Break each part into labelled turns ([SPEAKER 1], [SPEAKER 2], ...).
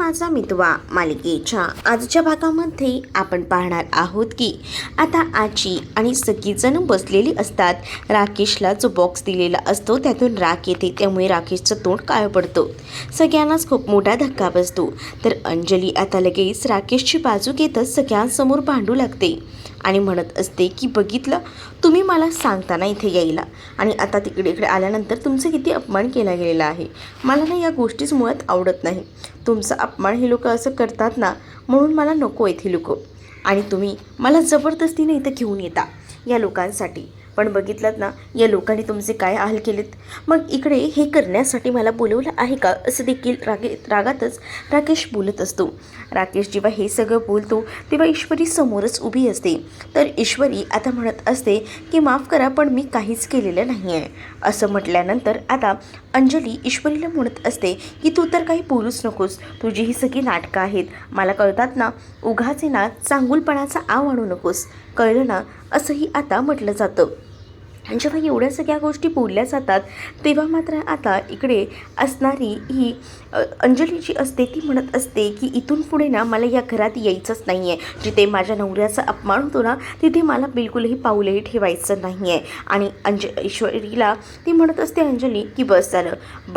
[SPEAKER 1] माझा मितवा मालिकेच्या आजच्या भागामध्ये आपण पाहणार आहोत की आता आजी आणि सगळीजण बसलेली असतात। राकेशला जो बॉक्स दिलेला असतो त्यातून राख येते, त्यामुळे राकेशचं तोंड काळं पडतं। सगळ्यांनाच खूप मोठा धक्का बसतो। तर अंजली आता लगेच राकेशची बाजू घेतच सगळ्यांसमोर भांडू लागते आणि म्हणत असते की बघितलं, तुम्ही मला सांगताना इथे यायला आणि आता इकडे आल्यानंतर तुमचं किती अपमान केला गेलेला आहे। मला ना या गोष्टीच मुळात आवडत नाही। तुमचा अपमान हे लोक असं करतात ना, म्हणून मला नको येथे लोक। आणि तुम्ही मला जबरदस्तीने इथं घेऊन येता या लोकांसाठी, पण बघितलं ना या लोकांनी तुमचे काय हाल केलेत। मग इकडे हे करण्यासाठी मला बोलवलं आहे का, असं देखील रागातच राकेश बोलत असतो। राकेश जेव्हा हे सगळं बोलतो तेव्हा ईश्वरी समोरच उभी असते। तर ईश्वरी आता म्हणत असते की माफ करा, पण मी काहीच केलेलं नाही आहे। असं म्हटल्यानंतर आता अंजली ईश्वरीला म्हणत असते की तू तर काही बोलूच नकोस, तुझी ही सगळी नाटकं आहेत, मला कळतात ना, उघाचे ना चांगुलपणाचा आव आणू नकोस, कळलं ना, असंही आता म्हटलं जातं। जेव्हा एवढ्या सगळ्या गोष्टी बोलल्या जातात तेव्हा मात्र आता इकडे असणारी ही अंजली जी असते ती म्हणत असते की इथून पुढे ना मला या घरात यायचंच नाही आहे। जिथे माझ्या नवऱ्याचा अपमान होतो ना तिथे मला बिलकुलही पाऊलही ठेवायचं नाही आहे। आणि ईश्वरीला ती म्हणत असते अंजली की बस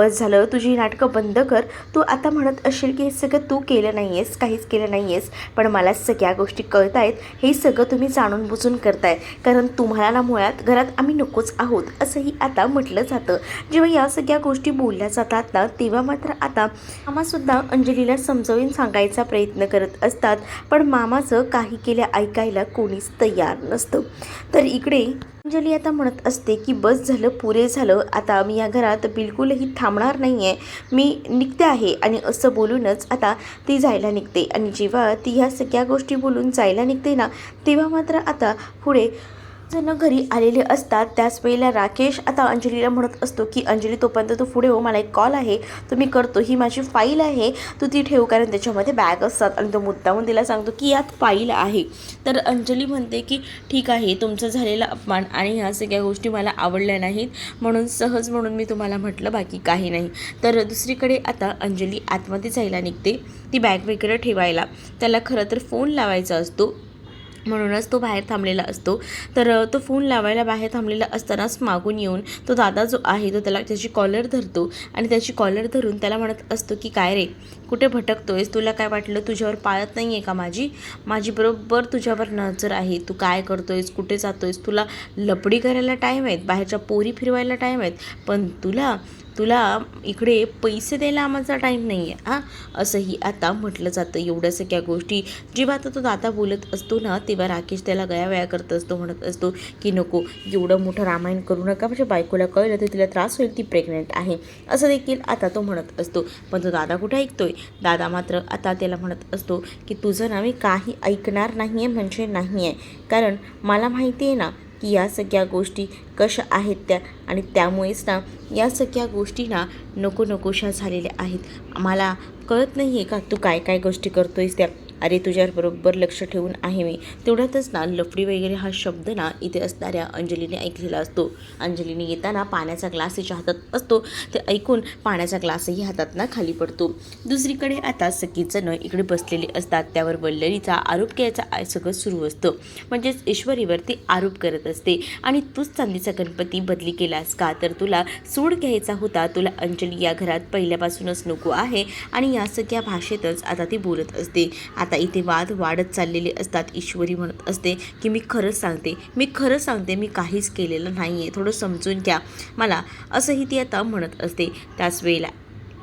[SPEAKER 1] झालं, तुझी नाटकं बंद कर। तू आता म्हणत असेल की हे सगळं तू केलं नाही आहेस, काहीच केलं नाही आहेस, पण मला सगळ्या गोष्टी कळत आहेत, हे सगळं तुम्ही जाणून बुजून करताय, कारण तुम्हाला ना मुळात घरात आम्ही नकोच आहोत, असंही आता म्हटलं जातं। जेव्हा या सगळ्या गोष्टी बोलल्या जातात ना तेव्हा मात्र आता मामासुद्धा अंजलीला समजावून सांगायचा प्रयत्न करत असतात, पण मामाचं काही केल्या ऐकायला कोणीच तयार नसतं। तर इकडे अंजली आता म्हणत असते की बस झालं, पुरे झालं, आता मी या घरात बिलकुलही थांबणार नाही आहे, मी निघते आहे। आणि असं बोलूनच आता ती जायला निघते। आणि जेव्हा ती ह्या सगळ्या गोष्टी बोलून जायला निघते ना तेव्हा मात्र आता पुढे जण घरी आलेले असतात। त्याच वेळेला राकेश आता अंजलीला म्हणत असतो की अंजली तोपर्यंत तू पुढे हो, मला एक कॉल आहे, तो मी करतो, ही माझी फाईल आहे, तू ती ठेव, कारण त्याच्यामध्ये बॅग असतात। आणि तो मुद्दामून तिला सांगतो की यात फाईल आहे। तर अंजली म्हणते की ठीक आहे, तुमचं झालेला अपमान आणि ह्या सगळ्या गोष्टी मला आवडल्या नाहीत, म्हणून सहज म्हणून मी तुम्हाला म्हटलं, बाकी काही नाही। तर दुसरीकडे आता अंजली आतमध्ये जायला निघते, ती बॅग वगैरे ठेवायला। त्याला खरं तर फोन लावायचा असतो, म्हणूनच तो बाहेर थांबलेला असतो। तर तो फोन लावायला बाहेर थांबलेला असतानाच मागून येऊन तो दादा जो आहे तो त्याची कॉलर धरतो आणि त्याची कॉलर धरून त्याला म्हणत असतो की काय रे, कुठे भटकतोयस, तुला काय वाटलं तुझ्यावर पाळत नाही आहे का, माझी बरोबर तुझ्यावर नजर आहे, तू काय करतोयस, कुठे जातोयस, तुला लपडी करायला टाईम आहेत, बाहेरच्या पोरी फिरवायला टाईम आहेत, पण तुला इकडे पैसे द्यायला माझा टाईम नाही आहे हां, असंही आता म्हटलं जातं। एवढ्या सगळ्या गोष्टी जेव्हा आता तो दादा बोलत असतो ना तेव्हा राकेश त्याला गयावया करत असतो, म्हणत असतो की नको एवढं मोठं रामायण करू नका, म्हणजे बायकोला कळलं तर तिला त्रास होईल, ती प्रेग्नेंट आहे, असं देखील आता तो म्हणत असतो। पण तो दादा कुठे ऐकतोय, दादा मात्र आता त्याला म्हणत असतो की तुझं ना मी काही ऐकणार नाही आहे, म्हणजे नाही आहे, कारण मला माहिती आहे ना की या सगळ्या गोष्टी कशा आहेत त्या, आणि त्यामुळेच ना या सगळ्या गोष्टी ना नकोशा झालेल्या आहेत। मला कळत नाही आहे का तू काय काय गोष्टी करतोयस त्या, अरे तुझ्यावर बरोबर लक्ष ठेवून आहे मी। तेवढ्यातच ना लफडी वगैरे हा शब्द ना इथे असणाऱ्या अंजलीने ऐकलेला असतो। अंजलीने येताना पाण्याचा ग्लास तिच्या हातात असतो, ते ऐकून पाण्याचा ग्लासही हातात ना खाली पडतो। दुसरीकडे आता सगळीजण इकडे बसलेली असतात, त्यावर वल्लरीचा आरोप घ्यायचा सगळं सुरू असतं, म्हणजेच ईश्वरीवरती आरोप करत असते। आणि तूच चांदीचा गणपती बदली केलास का, तर तुला सूड घ्यायचा होता, तुला अंजली या घरात पहिल्यापासूनच नको आहे, आणि या सगळ्या भाषेतच आता ती बोलत असते। आता इथे वाद वाढत चाललेले असतात। ईश्वरी म्हणत असते की मी खरं सांगते, मी काहीच केलेलं नाही आहे, थोडं समजून घ्या मला, असंही ती आता म्हणत असते। त्याच वेळेला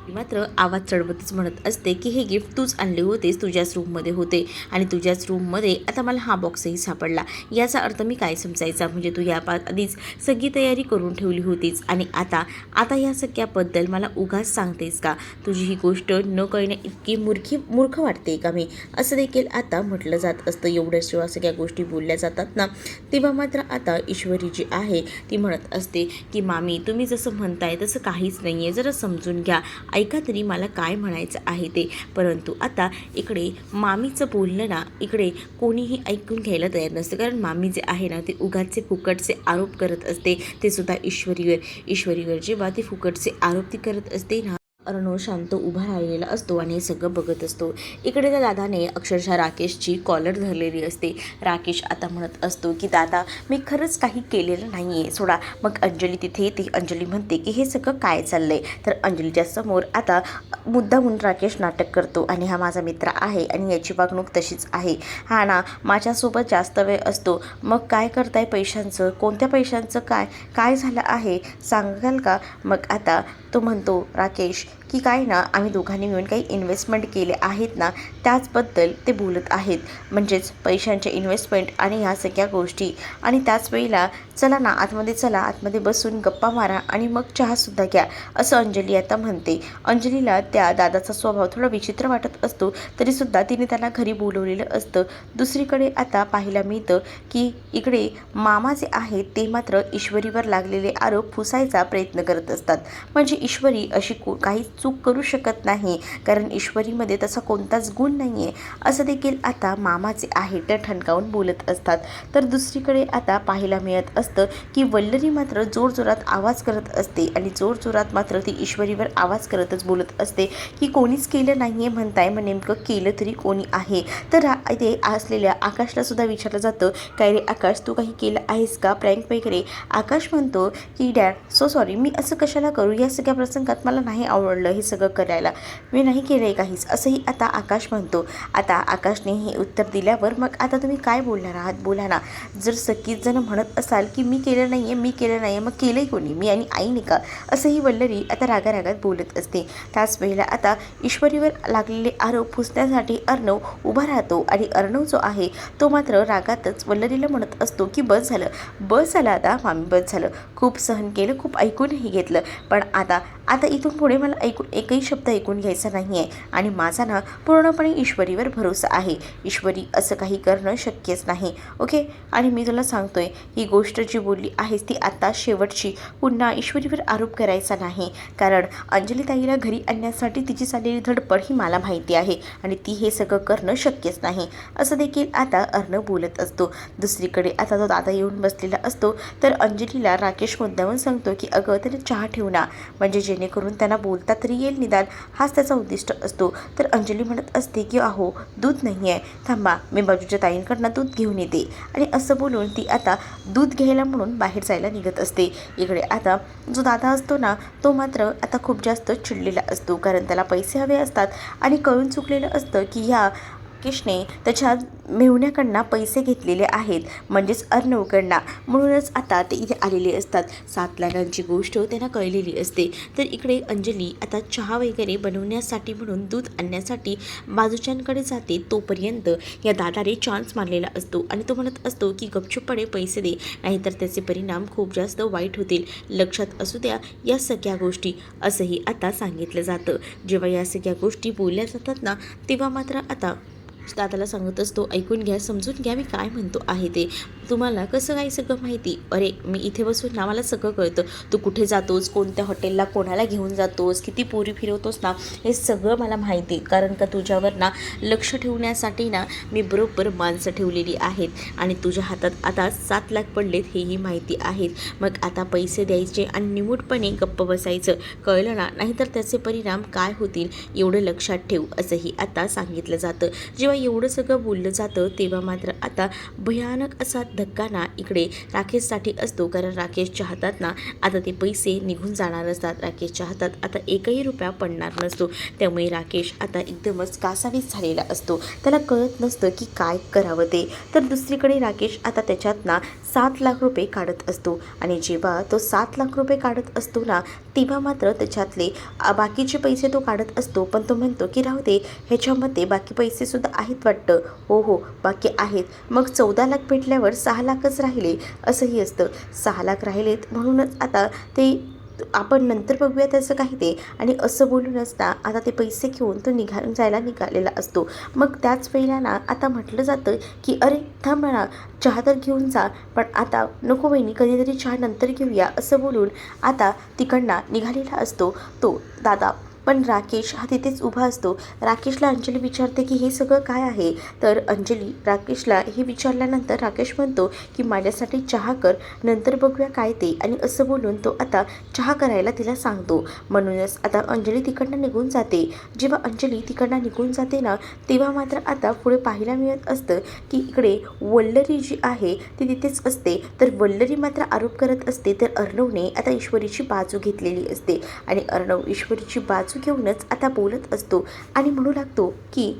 [SPEAKER 1] मात्र आवाज चढवतच म्हणत असते की हे गिफ्ट तूच आणले होतेस, तुझ्याच रूममध्ये होते, आणि तुझ्याच रूममध्ये आता मला हा बॉक्सही सापडला, याचा अर्थ मी काय समजायचा, म्हणजे तू या आधीच सगळी तयारी करून ठेवली होतीस, आणि आता या सगळ्याबद्दल मला उगाच सांगतेस का, तुझी ही गोष्ट न कळणे इतकी मूर्ख वाटते का मी, असं देखील आता म्हटलं जात असतं। एवढ्या जेव्हा सगळ्या गोष्टी बोलल्या जातात ना तेव्हा मात्र आता ईश्वरी जी आहे ती म्हणत असते की मामी तुम्ही जसं म्हणताय तसं काहीच नाही आहे, जरा समजून घ्या, ऐका तरी मला काय म्हणायचं आहे ते। परंतु आता इकडे मामीचं बोलणं ना इकडे कोणीही ऐकून घ्यायला तयार नसतं, कारण मामी जे आहे ना ते उगाचचे फुकटचे आरोप करत असते, ते सुद्धा ईश्वरीवर जेव्हा ते फुकटचे आरोप ती करत असते ना अर्णव शांत उभा राहिलेला असतो आणि हे सगळं बघत असतो. इकडे त्या दादाने अक्षरशः राकेशची कॉलर धरलेली असते. राकेश आता म्हणत असतो की दादा मी खरंच काही केलेलं नाही आहे सोडा. मग अंजली तिथे येते. अंजली म्हणते की हे सगळं काय चाललं आहे. तर अंजलीच्या समोर आता मुद्दामून राकेश नाटक करतो आणि हा माझा मित्र आहे आणि याची वागणूक तशीच आहे. हा ना माझ्यासोबत जास्त वेळ असतो. मग काय करताय पैशांचं, कोणत्या पैशांचं, काय काय झालं आहे सांगाल का. मग आता तो म्हणतो राकेश की काय ना आम्ही दोघांनी मिळून काही इन्व्हेस्टमेंट केले आहेत ना त्याचबद्दल ते बोलत आहेत. म्हणजेच पैशांचे इन्व्हेस्टमेंट आणि ह्या सगळ्या गोष्टी. आणि त्याच वेळेला चला ना आतमध्ये, चला आतमध्ये बसून गप्पा मारा आणि मग चहासुद्धा घ्या असं अंजली आता म्हणते. अंजलीला त्या दादाचा स्वभाव थोडा विचित्र वाटत असतो तरीसुद्धा तिने त्याला घरी बोलवलेलं असतं. दुसरीकडे आता पाहायला मिळतं की इकडे मामा जे आहेत ते मात्र ईश्वरीवर लागलेले आरोप पुसायचा प्रयत्न करत असतात. म्हणजे ईश्वरी अशी काही चूक करू शकत नाही कारण ईश्वरीमध्ये तसा कोणताच गुण नाही आहे असं देखील आता मामा जे आहे ते ठणकावून बोलत असतात. तर दुसरीकडे आता पाहायला मिळत असतं की वल्लरी मात्र जोरजोरात आवाज करत असते आणि जोरजोरात मात्र ती ईश्वरीवर आवाज करतच बोलत असते की कोणीच केलं नाही आहे म्हणताय, मग नेमकं केलं तरी कोणी आहे. तर इथे असलेल्या आकाशला सुद्धा विचारलं जातं काय रे आकाश तू काही केलं आहेस का प्रँक वगैरे. आकाश म्हणतो की डॅड सो सॉरी मी असं कशाला करू, या सगळ्या प्रसंगात मला नाही आवडलं हे सगळं करायला, मी नाही केलं आहे काहीच असंही आता आकाश म्हणतो. आता आकाशने हे उत्तर दिल्यावर मग आता तुम्ही काय बोलणार आहात बोला ना. जर सगळीच जण म्हणत असाल की मी केलं नाही आहे मी केलं नाही आहे मग केलंही कोणी, मी आणि आईने का, असंही वल्लरी आता रागारागात बोलत असते. त्याच वेळेला आता ईश्वरीवर लागलेले आरोप पुसण्यासाठी अर्णव उभा राहतो आणि अर्णव जो आहे तो मात्र रागातच वल्लरीला म्हणत असतो की बस झालं आता मामी, बस झालं, खूप सहन केलं, खूप ऐकूनही घेतलं, पण आता इथून पुढे मला एकही शब्द ऐकून घ्यायचा नाही आहे आणि माझा ना पूर्णपणे ईश्वरीवर भरोसा आहे. ईश्वरी असं काही करणं शक्यच नाही ओके. आणि मी तुला सांगतोय ही गोष्ट जी बोलली आहेस ती आता शेवटची, पुन्हा ईश्वरीवर आरोप करायचा नाही कारण अंजली ताईला घरी आणण्यासाठी तिची चाललेली धडपड ही मला माहिती आहे आणि ती हे सगळं करणं शक्यच नाही असं देखील आता अर्णव बोलत असतो. दुसरीकडे आता तो दादा येऊन बसलेला असतो तर अंजलीला राकेश मुद्दामून सांगतो की अगं त्याने चहा ठेवू ना म्हणजे जेणेकरून त्यांना बोलता तरी येईल निदान, हाच त्याचा उद्दिष्ट असतो. तर अंजली म्हणत असते की अहो दूध नाही आहे, थांबा मी बाजूच्या ताईंकडनं दूध घेऊन येते आणि असं बोलून ती आता दूध घ्यायला म्हणून बाहेर जायला निघत असते. इकडे आता जो दादा असतो ना तो मात्र आता खूप जास्त चिडलेला असतो कारण त्याला पैसे हवे असतात आणि कळून चुकलेलं असतं की ह्या राकेशने त्याच्या मेहुण्याकडनं पैसे घेतलेले आहेत म्हणजेच अर्णवकडनं, म्हणूनच आता ते इथे आलेले असतात. 7 लाखांची गोष्ट त्यांना कळलेली असते. तर इकडे अंजली आता चहा वगैरे बनवण्यासाठी म्हणून दूध आणण्यासाठी बाजूच्यांकडे जाते. तोपर्यंत या दादाने चान्स मारलेला असतो आणि तो म्हणत असतो की गपचूपपणे पैसे दे नाहीतर त्याचे परिणाम खूप जास्त वाईट होतील, लक्षात असू द्या या सगळ्या गोष्टी, असंही आता सांगितलं जातं. जेव्हा या सगळ्या गोष्टी बोलल्या जातात ना तेव्हा मात्र आता दादाला सांगत असतो ऐकून घ्या, समजून घ्या मी काय म्हणतो आहे ते, तुम्हाला कसं काय सगळं माहिती, अरे मी इथे बसून ना मला सगळं कळतं, तू कुठे जातोस, कोणत्या हॉटेलला कोणाला घेऊन जातोस, किती पोरी फिरवतोस ना हे सगळं मला माहिती, कारण का तुझ्यावर ना लक्ष ठेवण्यासाठी ना मी बरोबर माणसं ठेवलेली आहेत आणि तुझ्या हातात आता 7 लाख पडलेत हेही माहिती आहेत. मग आता पैसे द्यायचे आणि निमूटपणे गप्प बसायचं, कळलं ना, नाहीतर त्याचे परिणाम काय होतील एवढं लक्षात ठेव असंही आता सांगितलं जातं. जेव्हा एवढं सगळं बोललं जातं तेव्हा मात्र आता भयानक असा धक्का ना इकडे राकेशसाठी असतो कारण राकेशच्या हातात ना आता ते पैसे निघून जाणार असतात. राकेशच्या हातात आता एकही रुपया पडणार नसतो. त्यामुळे राकेश आता एकदमच कासावीस झालेला असतो, त्याला कळत नसतं की काय करावं ते. तर दुसरीकडे राकेश आता त्याच्यात ना 7 लाख रुपये काढत असतो आणि जेव्हा तो 7 लाख रुपये काढत असतो ना तेव्हा मात्र त्याच्यातले बाकीचे पैसे तो काढत असतो, पण तो म्हणतो की राहू दे ह्याच्यामध्ये बाकी पैसेसुद्धा आहेत वाटतं, हो बाकी आहेत. मग 14 लाख भेटल्यावर 6 लाखच राहिले असंही असतं, 6 लाख राहिलेत म्हणूनच आता ते आपण नंतर बघूया त्याचं काही ते, आणि असं बोलूनच ना आता ते पैसे घेऊन तो जायला निघालेला असतो. मग त्याच वेळेला ना आता म्हटलं जातं की अरे थांब ना चहा तर घेऊन जा, पण आता नको बहिणी कधीतरी चहा नंतर घेऊया असं बोलून आता तिकडनं निघालेला असतो तो दादा. पण राकेश हा तिथेच उभा असतो. राकेशला अंजली विचारते की हे सगळं काय आहे. तर अंजली राकेशला हे विचारल्यानंतर राकेश म्हणतो की माझ्यासाठी चहा कर, नंतर बघूया काय ते. आणि असं बोलून तो आता चहा करायला तिला सांगतो. म्हणूनच आता अंजली तिकडनं निघून जाते. जेव्हा अंजली तिकडनं निघून जाते ना, तेव्हा मात्र आता पुढे पाहायला मिळत असतं की इकडे वल्लरी जी आहे ती तिथेच असते. तर वल्लरी मात्र आरोप करत असते. तर अर्णवने आता ईश्वरीची बाजू घेतलेली असते आणि अर्णव ईश्वरीची बाजू घेऊनच आता बोलत असतो आणि म्हणू लागतो की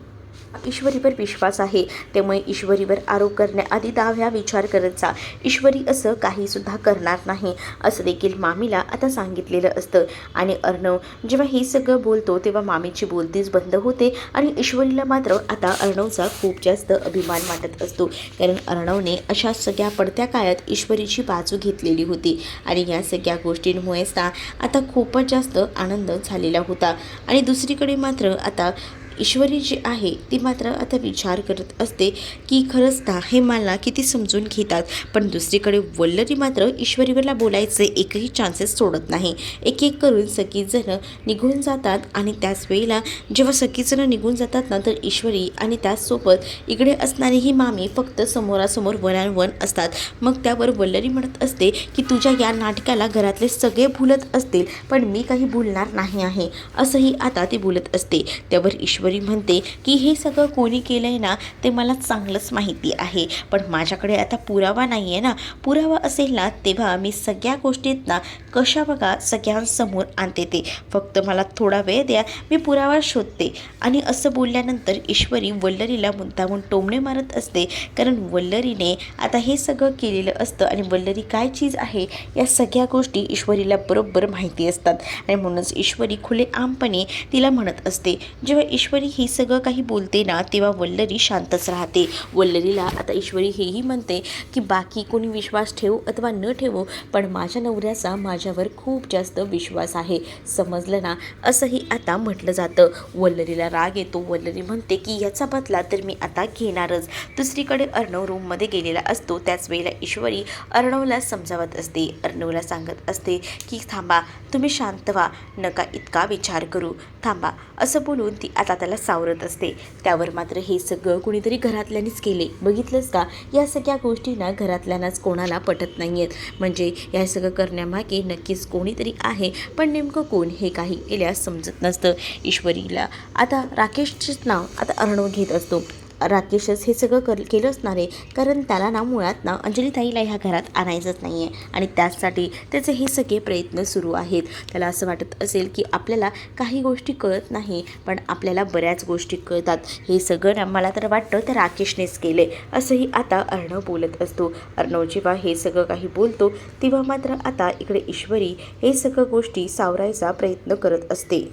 [SPEAKER 1] ईश्वरीवर विश्वास आहे, त्यामुळे ईश्वरीवर आरोप करण्याआधी 10 वेळा विचार करत जा. ईश्वरी असं काहीसुद्धा करणार नाही असं देखील मामीला आता सांगितलेलं असतं. आणि अर्णव जेव्हा हे सगळं बोलतो तेव्हा मामीची बोलतीच बंद होते आणि ईश्वरीला मात्र आता अर्णवचा खूप जास्त अभिमान वाटत असतो. कारण अर्णवने अशा सगळ्या पडत्या काळात ईश्वरीची बाजू घेतलेली होती आणि या सगळ्या गोष्टींमुळेच आता खूपच जास्त आनंद झालेला होता. आणि दुसरीकडे मात्र आता ईश्वरी जी आहे ती मात्र आता विचार करत असते की खरंच ना हे मला किती समजून घेतात. पण दुसरीकडे वल्लरी मात्र ईश्वरीवरला बोलायचे एकही चान्सेस सोडत नाही. एक एक करून सगळीजणं निघून जातात आणि त्याच वेळेला जेव्हा सगळीजणं निघून जातात ना, तर ईश्वरी आणि त्याचसोबत इकडे असणारी ही मामी फक्त समोरासमोर वन अँड वन असतात. मग त्यावर वल्लरी म्हणत असते की तुझ्या या नाटकाला घरातले सगळे भुलत असतील पण मी काही भुलणार नाही आहे, असंही आता ती बोलत असते. त्यावर ईश्वरी म्हणते की हे सगळं कोणी केलं आहे ना ते मला चांगलंच माहिती आहे, पण माझ्याकडे आता पुरावा नाही आहे ना. पुरावा असेल ना तेव्हा मी सगळ्या गोष्टीत ना कशा बघा सगळ्यांसमोर आणते. ते फक्त मला थोडा वेळ द्या, मी पुरावा शोधते. आणि असं बोलल्यानंतर ईश्वरी वल्लरीला मुद्दामून टोमणे मारत असते. कारण वल्लरीने आता हे सगळं केलेलं असतं आणि वल्लरी काय चीज आहे या सगळ्या गोष्टी ईश्वरीला बरोबर माहिती असतात. आणि म्हणूनच ईश्वरी खुलेआमपणे तिला म्हणत असते. जेव्हा ईश्वरी ही सगळं काही बोलते ना तेव्हा वल्लरी शांतच राहते. वल्लरीला आता ईश्वरी हेही म्हणते की बाकी कोणी विश्वास ठेवू अथवा न ठेवू, पण माझ्या नवऱ्याचा माझ्यावर खूप जास्त विश्वास आहे, समजलं ना, असंही आता म्हटलं जातं. वल्लरीला राग येतो. वल्लरी म्हणते की याचा बदला तर मी आता घेणारच. दुसरीकडे अर्णव रूममध्ये गेलेला असतो. त्याच वेळेला ईश्वरी अर्णवला समजावत असते. अर्णवला सांगत असते की थांबा, तुम्ही शांत व्हा, नका इतका विचार करू, थांबा, असं बोलून ती आता त्याला सावरत असते. त्यावर मात्र हे सगळं कुणीतरी घरातल्यानीच केले, बघितलंच का, या सगळ्या गोष्टींना घरातल्यांनाच कोणाला पटत नाही आहेत. म्हणजे या सगळं करण्यामागे नक्कीच कोणीतरी आहे, पण नेमकं कोण हे काही केल्यास समजत नसतं. ईश्वरीला आता राकेशचंच नाव आता अर्णव घेत असतो. राकेशच हे सगळं केलं असणार आहे, कारण त्याला ना मुळात ना अंजलीताईला ह्या घरात आणायचंच नाही आहे आणि त्याचसाठी त्याचे हे सगळे प्रयत्न सुरू आहेत. त्याला असं वाटत असेल की आपल्याला काही गोष्टी कळत नाही, पण आपल्याला बऱ्याच गोष्टी कळतात. हे सगळं ना मला तर वाटतं त्या राकेशनेच केले, असंही आता अर्णव बोलत असतो. अर्णव जेव्हा हे सगळं काही बोलतो तेव्हा मात्र आता इकडे ईश्वरी हे सगळं गोष्टी सावरायचा प्रयत्न करत असते.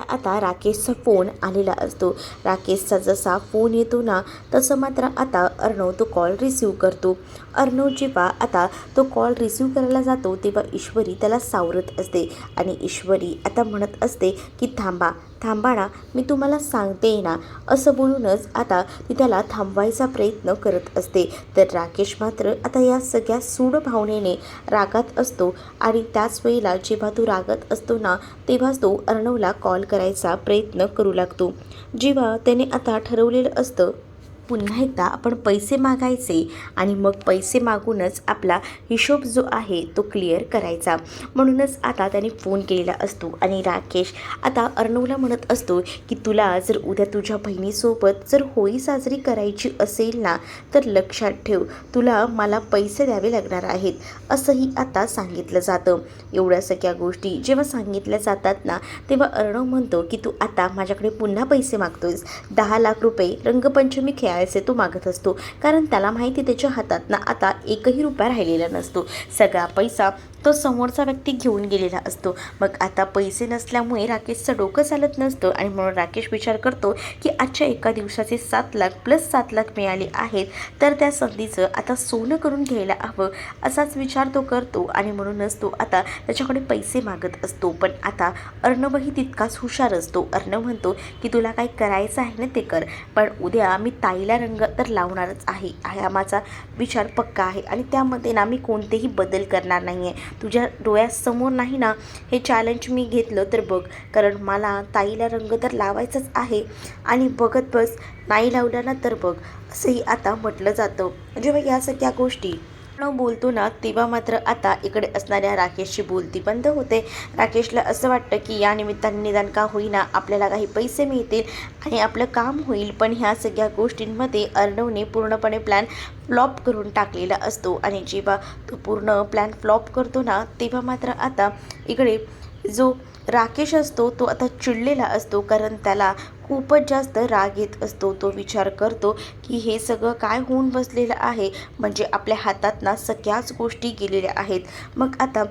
[SPEAKER 1] आता राकेशचा फोन आलेला असतो. राकेशचा जसा फोन येतो ना तसं मात्र आता अर्णव तो कॉल रिसीव्ह करतो. अर्णव जेव्हा आता तो कॉल रिसीव्ह करायला जातो तेव्हा ईश्वरी त्याला सावरत असते आणि ईश्वरी आता म्हणत असते की थांबा ना, मी तुम्हाला सांगते ना, असं बोलूनच आता ती त्याला थांबवायचा प्रयत्न करत असते. तर राकेश मात्र आता या सगळ्या सूड भावनेने रागात असतो आणि त्याच वेळेला जेव्हा तो रागात असतो ना तेव्हाच तो अर्णवला कॉल करायचा प्रयत्न करू लागतो. जेव्हा त्याने आता ठरवलेलं असतं पुन्हा एकदा आपण पैसे मागायचे आणि मग पैसे मागूनच आपला हिशोब जो आहे तो क्लिअर करायचा. म्हणूनच आता त्याने फोन केलेला असतो आणि राकेश आता अर्णवला म्हणत असतो की तुला जर उद्या तुझ्या बहिणीसोबत जर होळी साजरी करायची असेल ना तर लक्षात ठेव, तुला मला पैसे द्यावे लागणार आहेत, असंही आता सांगितलं जातं. एवढ्या सगळ्या गोष्टी जेव्हा सांगितल्या जातात ना तेव्हा अर्णव म्हणतो की तू आता माझ्याकडे पुन्हा पैसे मागतोयस. 10 लाख रुपये रंगपंचमी खेळायचे तो मागत असतो, कारण त्याला माहिती त्याच्या हातात ना आता एकही रुपया राहिलेला नसतो. सगळा पैसा तो समोरचा व्यक्ती घेऊन गेलेला असतो. मग आता पैसे नसल्यामुळे राकेशचं डोकं चालत नसतं आणि म्हणून राकेश विचार करतो की आजच्या एका दिवसाचे 7 लाख प्लस 7 लाख मिळाले आहेत तर त्या संधीचं आता सोनं करून घ्यायला हवं, असाच विचार तो करतो आणि म्हणूनच तो आता त्याच्याकडे पैसे मागत असतो. पण आता अर्णवही तितकाच हुशार असतो. अर्णव म्हणतो की तुला काय करायचं आहे ना ते कर, पण उद्या मी ताईला ताईला रंग तर लावणारच आहे, हा माझा विचार पक्का आहे आणि त्यामध्ये ना मी कोणतेही बदल करणार नाही आहे. तुझ्या डोळ्यासमोर नाही ना हे चॅलेंज मी घेतलं तर बघ, कारण मला ताईला रंग तर लावायचाच आहे आणि बघत बस नाही लावला ना तर बघ, असंही आता म्हटलं जातं. जेव्हा या सगळ्या गोष्टी बोलतो ना तेव्हा मात्र आता इकडे असणाऱ्या राकेशची बोलती बंद होते. राकेशला असं वाटतं की या निमित्ताने निदान का होईना आपल्याला काही पैसे मिळतील आणि आपलं काम होईल. पण ह्या सगळ्या गोष्टींमध्ये अर्णवने पूर्णपणे प्लॅन फ्लॉप करून टाकलेला असतो आणि जेव्हा तो पूर्ण प्लॅन फ्लॉप करतो ना तेव्हा मात्र आता इकडे जो राकेश असतो तो आता चिडलेला असतो, कारण त्याला खूपच जास्त राग येत असतो. तो विचार करतो की हे सगळं काय होऊन बसलेलं आहे, म्हणजे आपल्या हातात ना सगळ्याच गोष्टी गेलेल्या आहेत. मग आता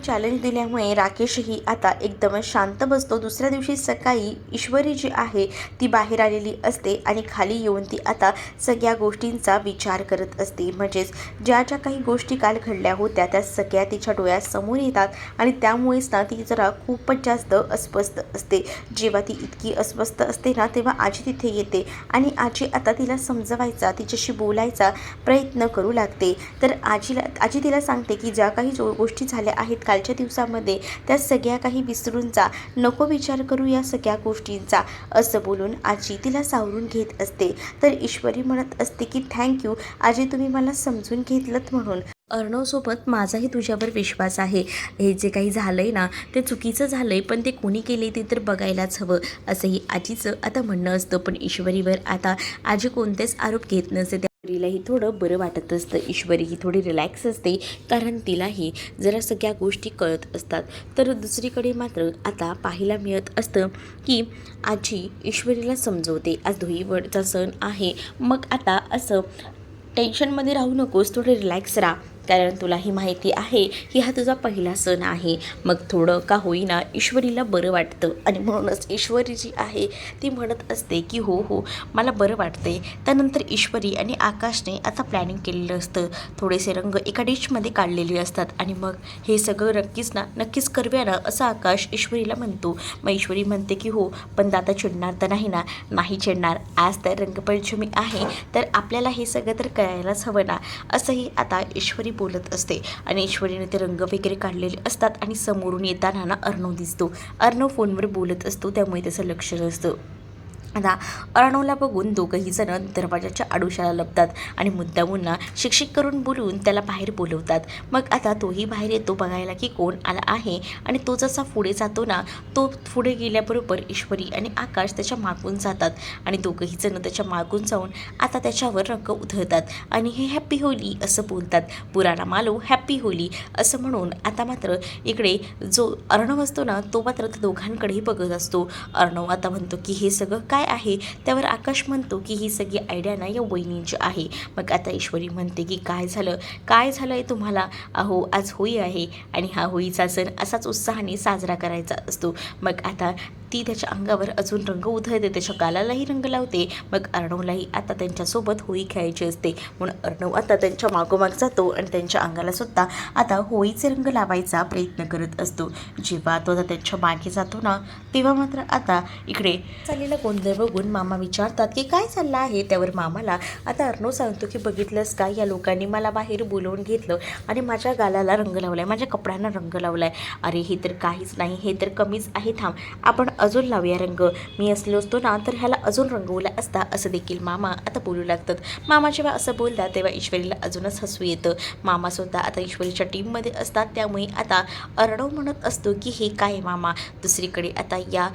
[SPEAKER 1] चॅलेंज दिल्यामुळे राकेशही आता एकदमच शांत बसतो. दुसऱ्या दिवशी सकाळी ईश्वरी जी आहे ती बाहेर आलेली असते आणि खाली येऊन ती आता सगळ्या गोष्टींचा विचार करत असते. म्हणजेच ज्या ज्या काही गोष्टी काल घडल्या होत्या त्या सगळ्या तिच्या डोळ्यासमोर येतात आणि त्यामुळेच ना ती जरा खूपच जास्त अस्वस्थ असते. जेव्हा ती इतकी अस्वस्थ असते ना तेव्हा आजी तिथे येते आणि आजी आता तिला समजवायचा, तिच्याशी बोलायचा प्रयत्न करू लागते. तर आजी तिला सांगते की ज्या काही गोष्टी झाल्या आहेत कालच्या दिवसामध्ये त्या सगळ्या काही विसरून जा, नको विचार करू या सगळ्या गोष्टींचा, असं बोलून आजी तिला सावरून घेत असते. तर ईश्वरी म्हणत असते की थँक्यू आजी, तुम्ही मला समजून घेतलंत म्हणून. अर्णवसोबत माझाही तुझ्यावर विश्वास आहे. हे जे काही झालंय ना ते चुकीचं झालंय, पण ते कोणी केले ते तर बघायलाच हवं, असंही आजीचं आता म्हणणं असतं. पण ईश्वरीवर आता आजी कोणतेच आरोप घेत नसते. ईश्वरीलाही थोडं बरं वाटत असतं. ईश्वरी ही थोडी रिलॅक्स असते, कारण तिलाही जरा सगळ्या गोष्टी कळत असतात. तर दुसरीकडे मात्र आता पाहायला मिळत असतं की आजी ईश्वरीला समजवते, आज धुळवडचा सण आहे, मग आता असं टेन्शनमध्ये राहू नकोस, थोडं रिलॅक्स राहा, कारण तुलाही माहिती आहे की हा तुझा पहिला सण आहे. मग थोडं का होईना ईश्वरीला बरं वाटतं आणि म्हणूनच ईश्वरी जी आहे ती म्हणत असते की हो हो मला बरं वाटते. त्यानंतर ईश्वरी आणि आकाशने आता प्लॅनिंग केलेलं असतं. थोडेसे रंग एका डिशमध्ये काढलेले असतात आणि मग हे सगळं नक्कीच करूया ना, असं आकाश ईश्वरीला म्हणतो. मग ईश्वरी म्हणते की हो, पण दादा चिडणार तर नाही ना? नाही चिडणार, आज तर रंगपंचमी आहे तर आपल्याला हे सगळं तर करायलाच हवं ना, असंही आता ईश्वरी बोलत असते. आणि ईश्वरीने ते रंग वगैरे काढलेले असतात आणि समोरून येताना ना अर्णव दिसतो. अर्णव फोनवर बोलत असतो, त्यामुळे त्याचं लक्ष नसतं. आता अर्णवला बघून दोघंही जण दरवाजाच्या आडोशाला लपतात आणि मुद्दामून शिक्षिक करून बोलून त्याला बाहेर बोलवतात. मग आता तोही बाहेर येतो बघायला की कोण आला आहे आणि तो जसा पुढे जातो ना, तो पुढे गेल्याबरोबर ईश्वरी आणि आकाश त्याच्या मागून जातात आणि दोघंही जण त्याच्या मागून जाऊन आता त्याच्यावर रंग उधळतात आणि हे हॅप्पी होली असं बोलतात. पुराणा मालो हॅप्पी होली असं म्हणून आता मात्र इकडे जो अर्णव असतो ना तो मात्र त्या दोघांकडेही बघत असतो. अर्णव आता म्हणतो की हे सगळं काय आहे? त्यावर आकाश म्हणतो की ही सगळी आयडिया ना या वहिनींची आहे. मग आता ईश्वरी म्हणते की काय झालंय तुम्हाला? अहो आज होळी आहे आणि हा होळीचा सण असाच उत्साहाने साजरा करायचा असतो. मग आता ती त्याच्या अंगावर अजून रंग उधळते, त्याच्या गालालाही रंग लावते. मग अर्णवलाही आता त्यांच्यासोबत होळी खेळायची असते, म्हणून अर्णव आता त्यांच्या मागोमाग जातो आणि त्यांच्या अंगाला सुद्धा आता होळीचे रंग लावायचा प्रयत्न करत असतो. जेव्हा तो आता त्यांच्या मागे जातो ना तेव्हा मात्र आता इकडे चाललेला गोंधळ बघून मामा विचारतात की काय चाललं आहे. त्यावर मामाला आता अर्णव सांगतो की बघितलंस का, या लोकांनी मला बाहेर बोलवून घेतलं आणि माझ्या गालाला रंग लावलाय, माझ्या कपड्यांना रंग लावलाय. अरे हे तर काहीच नाही, हे तर कमीच आहे, थांब आपण अजून लावूया रंग, मी असलो असतो ना तर ह्याला अजून रंगवला असता, असं देखील मामा आता बोलू लागतात. मामा जेव्हा असं बोलतात तेव्हा ईश्वरीला अजूनच हसू येतं. मामासुद्धा आता ईश्वरीच्या टीममध्ये असतात, त्यामुळे आता अर्णव म्हणत असतो की हे काय मामा. दुसरीकडे आता या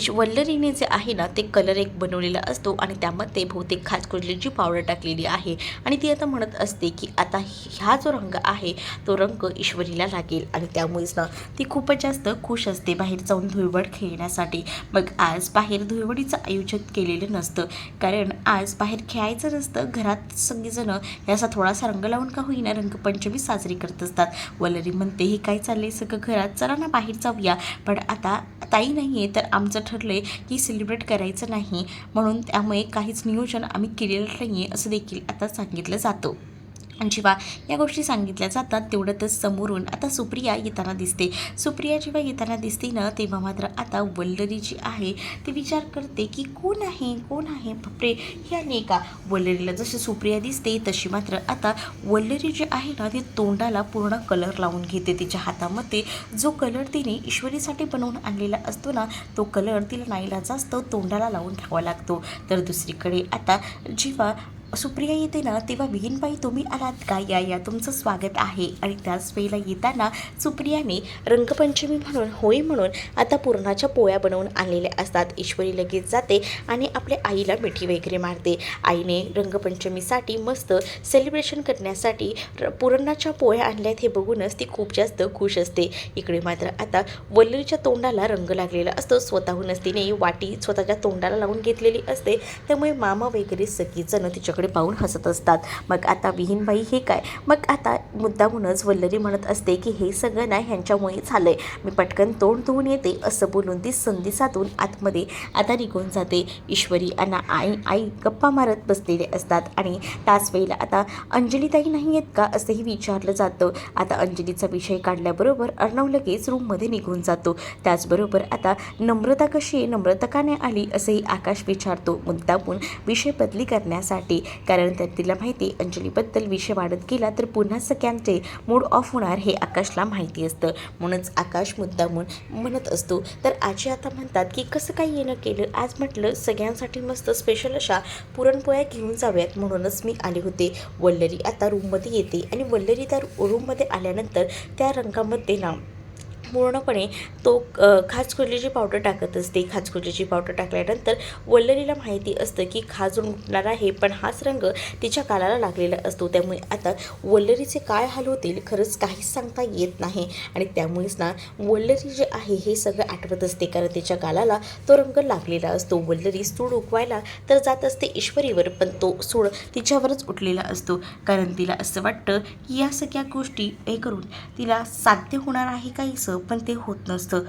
[SPEAKER 1] वल्लरीने जे आहे ना ते कलर एक बनवलेला असतो आणि त्यामध्ये बहुतेक खास कुजलीची पावडर टाकलेली आहे आणि ती आता म्हणत असते की आता हा जो रंग आहे तो रंग ईश्वरीला लागेल आणि त्यामुळेच ना ती खूपच जास्त खुश असते बाहेर जाऊन धुळवड खेळण्यासाठी. मग आज बाहेर धुळवडीचं आयोजन केलेलं नसतं, कारण आज बाहेर खेळायचं नसतं, घरात सगळेजण याचा थोडासा रंग लावून का होईना रंगपंचमी साजरी करत असतात. वल्लरी म्हणते हे काय चाललंय सगळं घरात, चला ना बाहेर जाऊया. पण आता ताई नाही आहे तर आमचं ठरलंय की सेलिब्रेट करायचं नाही, म्हणून त्यामुळे काहीच नियोजन आम्ही केलेलं नाही आहे असं देखील आता सांगितलं जातं. जेव्हा या गोष्टी सांगितल्या जातात तेवढ्यातच समोरून आता सुप्रिया येताना दिसते. सुप्रिया जेव्हा येताना दिसते ना तेव्हा मात्र आता वल्लरी जी आहे ती विचार करते की कोण आहे बापरे ही अनेका. वल्लरीला जशी सुप्रिया दिसते तशी मात्र आता वल्लरी जी आहे ना ती तोंडाला पूर्ण कलर लावून घेते. तिच्या हातामध्ये जो कलर तिने ईश्वरीसाठी बनवून आणलेला असतो ना तो कलर तिला नाईलाजास्त तोंडाला लावून घ्यावा लागतो. तर दुसरीकडे आता जेव्हा सुप्रिया येते ना तेव्हा विहीनबाई तुम्ही आलात का, या तुमचं स्वागत आहे. आणि त्याच वेळेला येताना सुप्रियाने रंगपंचमी म्हणून आता पुरणाच्या पोळ्या बनवून आणलेल्या असतात. ईश्वरी लगेच जाते आणि आपल्या आईला मिठी वगैरे मारते. आईने रंगपंचमीसाठी मस्त सेलिब्रेशन करण्यासाठी पुरणाच्या पोळ्या आणल्यात हे बघूनच ती खूप जास्त खुश असते. इकडे मात्र आता वल्लरीच्या तोंडाला रंग लागलेला असतो. स्वतःहूनच तिने वाटी स्वतःच्या तोंडाला लावून घेतलेली असते. त्यामुळे मामा वगैरे सगळीजण तिच्या पाहून हसत असतात. मग आता विहीनबाई हे काय, मग आता मुद्दामूनच वल्लरी म्हणत असते की हे सगळं नाही ह्यांच्यामुळे झालंय, मी पटकन तोंड धुवून येते असं बोलून ती संधी साधून आतमध्ये आता निघून जाते. ईश्वरी आणि आई गप्पा मारत बसलेले असतात आणि त्याच वेळेला आता अंजलीताई नाही आहेत का असंही विचारलं जातं. आता अंजलीचा विषय काढल्याबरोबर अर्णव लगेच रूममध्ये निघून जातो. त्याचबरोबर आता नम्रता कशी आहे, नम्रता का नाही आली असंही आकाश विचारतो मुद्दामून विषय बदली करण्यासाठी. कारण तर तिला माहिती अंजलीबद्दल विषय वाढत गेला तर पुन्हा सगळ्यांचे मूड ऑफ होणार हे आकाशला माहिती असतं. म्हणूनच आकाश मुद्दामून म्हणत असतो. तर आजी आता म्हणतात की कसं काय येणं केलं, आज म्हटलं सगळ्यांसाठी मस्त स्पेशल अशा पुरणपोळ्या घेऊन जाव्यात म्हणूनच मी आले होते. वल्लरी आता रूममध्ये येते आणि वल्लरी त्या रूममध्ये आल्यानंतर त्या रंगामध्ये ना पूर्णपणे तो खाजकुजलीची पावडर टाकत असते. खाजकुजलीची पावडर टाकल्यानंतर वल्लरीला माहिती असतं की खाज उठणार आहे, पण हाच रंग तिच्या गालाला लागलेला असतो. त्यामुळे आता वल्लरीचे काय हाल होतील खरंच काहीच सांगता येत नाही. आणि त्यामुळेच ना वल्लरी जे आहे हे सगळं आठवत असते, कारण तिच्या गालाला तो रंग लागलेला असतो. वल्लरी सूड उकवायला तर जात असते ईश्वरीवर, पण तो सूड तिच्यावरच उठलेला असतो. कारण तिला असं वाटतं की या सगळ्या गोष्टी हे करून तिला साध्य होणार आहे काहीसं, पण ते होत नसतं.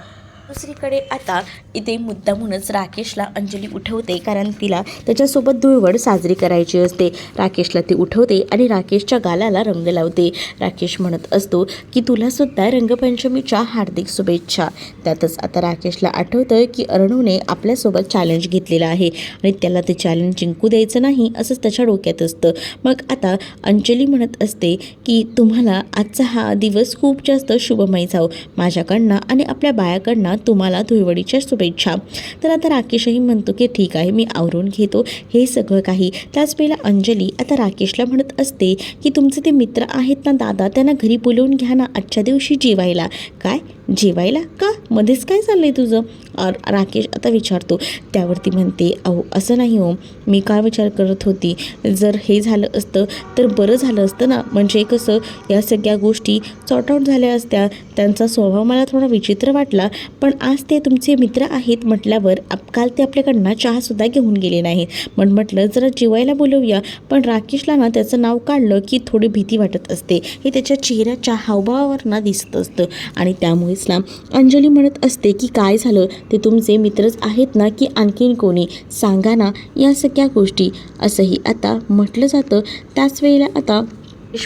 [SPEAKER 1] दुसरीकडे आता इथे मुद्दामूनच राकेशला अंजली उठवते, कारण तिला त्याच्यासोबत धुळवड साजरी करायची असते. राकेशला ती उठवते आणि राकेशच्या गालाला रंग लावते. राकेश म्हणत असतो की तुलासुद्धा रंगपंचमीच्या हार्दिक शुभेच्छा. त्यातच आता राकेशला आठवतं की अर्णवने आपल्यासोबत चॅलेंज घेतलेलं आहे आणि त्याला ते चॅलेंज जिंकू द्यायचं नाही असंच त्याच्या डोक्यात असतं. मग आता अंजली म्हणत असते की तुम्हाला आजचा हा दिवस खूप जास्त शुभमय जावो माझ्याकडनं आणि आपल्या बायाकडनं तुम्हाला धुळवडीच्या शुभेच्छा. तर आता राकेशही म्हणतो की ठीक आहे, मी आवरून घेतो हे सगळं काही. त्याच वेळेला अंजली आता राकेशला म्हणत असते की तुमचे ते मित्र आहेत ना दादा, त्यांना घरी बोलवून घ्या ना आजच्या दिवशी जेवायला. काय जेवायला का, मध्येच काय चाललं आहे तुझं, राकेश आता विचारतो. त्यावरती म्हणते अहो असं नाही हो, मी काय विचार करत होती, जर हे झालं असतं तर बरं झालं असतं ना, म्हणजे कसं या सगळ्या गोष्टी सॉर्ट आऊट झाल्या असत्या. त्यांचा स्वभाव मला थोडा विचित्र वाटला, पण आज ते तुमचे मित्र आहेत म्हटल्यावर काल ते आपल्याकडनं चहासुद्धा घेऊन गेले नाहीत, पण म्हटलं जरा जेवायला बोलवूया. पण राकेशला ना त्याचं नाव काढलं की थोडी भीती वाटत असते, हे त्याच्या चेहऱ्याच्या हावभावावर ना दिसत असतं. आणि त्यामुळेच ना अंजली म्हणत असते की काय झालं, ते तुमचे मित्रच आहेत ना की आणखीन कोणी, सांगा ना या सगळ्या गोष्टी असंही आता म्हटलं जातं. त्याच वेळेला आता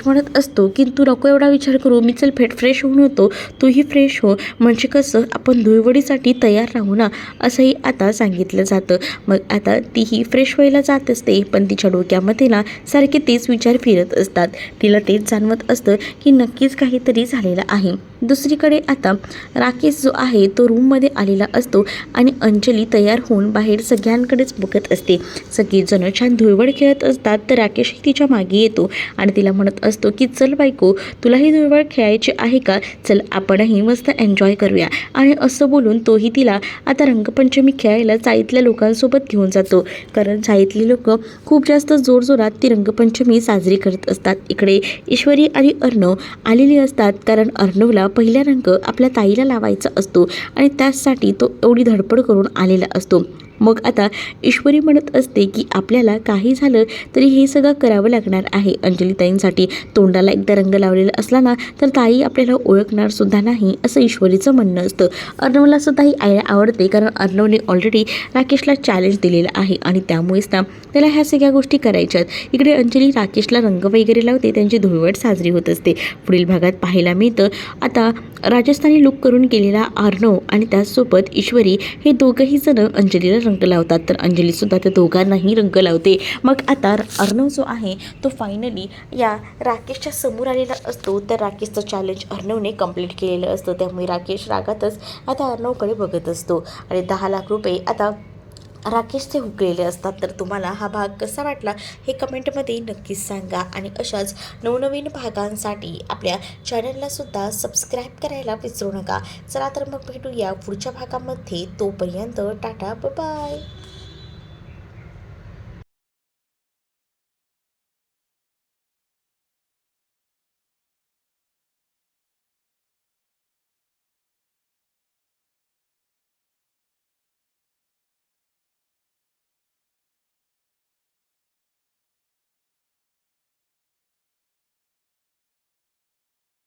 [SPEAKER 1] म्हणत असतो की तू नको एवढा विचार करू, मी चल फ्रेश होऊन होतो, तूही फ्रेश हो, म्हणजे कसं आपण धुळवडीसाठी तयार राहू ना असंही आता सांगितलं जातं. मग आता तीही फ्रेश व्हायला जात असते, पण तिच्या डोक्यामध्ये ना सारखे तेच विचार फिरत असतात. तिला तेच जाणवत असतं की नक्कीच काहीतरी झालेलं आहे. दुसरीकडे आता राकेश जो आहे तो रूममध्ये आलेला असतो आणि अंजली तयार होऊन बाहेर सगळ्यांकडेच बघत असते. सगळेजण छान धुळवड खेळत असतात, तर राकेशही तिच्या मागे येतो आणि तिला म्हणत असतो की चल बायको, तुलाही धुळवड खेळायची आहे का, चल आपणही मस्त एन्जॉय करूया. आणि असं बोलून तोही तिला आता रंगपंचमी खेळायला चाळीतल्या लोकांसोबत घेऊन जातो, कारण चाळीतली लोक खूप जास्त जोरजोरात ती रंगपंचमी साजरी करत असतात. इकडे ईश्वरी आणि अर्णव आलेली असतात, कारण अर्णवला पहिला रंग आपल्या ताईला लावायचा असतो आणि त्यासाठी तो एवढी धडपड करून आलेला असतो. मग आता ईश्वरी म्हणत असते की आपल्याला काही झालं तरी हे सगळं करावं लागणार आहे. अंजलीताईंसाठी तोंडाला एकदा रंग लावलेला असला ना तर ताई आपल्याला ओळखणार सुद्धा नाही असं ईश्वरीचं म्हणणं असतं. अर्णवला सुद्धा ही आयडिया आवडते कारण अर्णवने ऑलरेडी राकेशला चॅलेंज दिलेलं आहे आणि त्यामुळेच ना त्याला ह्या सगळ्या गोष्टी करायच्या आहेत. इकडे अंजली राकेशला रंग वगैरे लावते, त्यांची धुळवट साजरी होत असते. पुढील भागात पाहायला मिळतं आता राजस्थानी लुक करून गेलेला अर्णव आणि त्याचसोबत ईश्वरी हे दोघंही जण अंजलीला रंग लावतात. तर अंजलीसुद्धा त्या दोघांनाही रंग लावते. मग आता अर्णव जो आहे तो फायनली या राकेशच्या समोर आलेला असतो. तर राकेशचं चॅलेंज अर्णवने कंप्लीट केलेलं असतं. त्यामुळे राकेश रागातच आता अर्णवकडे बघत असतो आणि 10 लाख रुपये आता राकेशचे हुकलेले असतात. तर तुम्हाला हा भाग कसा वाटला हे कमेंटमध्ये नक्कीच सांगा आणि अशाच नवनवीन भागांसाठी आपल्या चॅनललासुद्धा सबस्क्राईब करायला विसरू नका. चला तर मग भेटूया पुढच्या भागामध्ये. तोपर्यंत टाटा बाय.